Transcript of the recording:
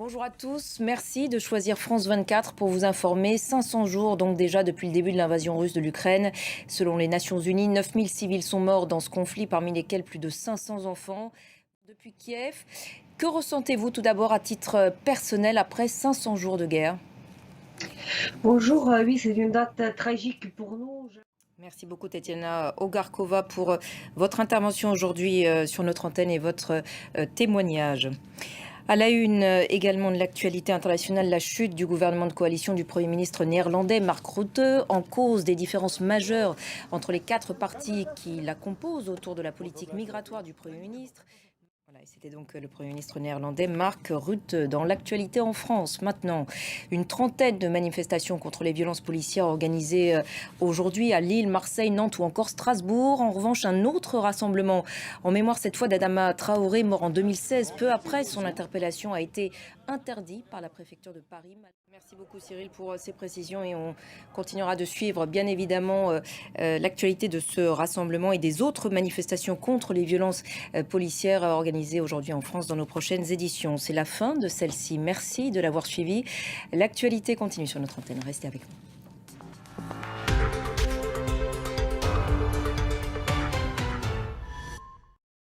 Bonjour à tous, merci de choisir France 24 pour vous informer. 500 jours donc déjà depuis le début de l'invasion russe de l'Ukraine. Selon les Nations Unies, 9000 civils sont morts dans ce conflit, parmi lesquels plus de 500 enfants. Depuis Kiev, que ressentez-vous tout d'abord à titre personnel après 500 jours de guerre? Bonjour, oui, c'est une date tragique pour nous. Merci beaucoup Tetiana Ogarkova pour votre intervention aujourd'hui sur notre antenne et votre témoignage. À la une également de l'actualité internationale, la chute du gouvernement de coalition du Premier ministre néerlandais Mark Rutte, en cause des différences majeures entre les quatre partis qui la composent autour de la politique migratoire du Premier ministre. Voilà, et c'était donc le Premier ministre néerlandais Mark Rutte. Dans l'actualité en France, maintenant, une trentaine de manifestations contre les violences policières organisées aujourd'hui à Lille, Marseille, Nantes ou encore Strasbourg. En revanche, un autre rassemblement en mémoire cette fois d'Adama Traoré, mort en 2016, peu après son interpellation, a été interdit par la préfecture de Paris. Merci beaucoup Cyril pour ces précisions et on continuera de suivre bien évidemment l'actualité de ce rassemblement et des autres manifestations contre les violences policières organisées aujourd'hui en France dans nos prochaines éditions. C'est la fin de celle-ci. Merci de l'avoir suivi. L'actualité continue sur notre antenne. Restez avec nous.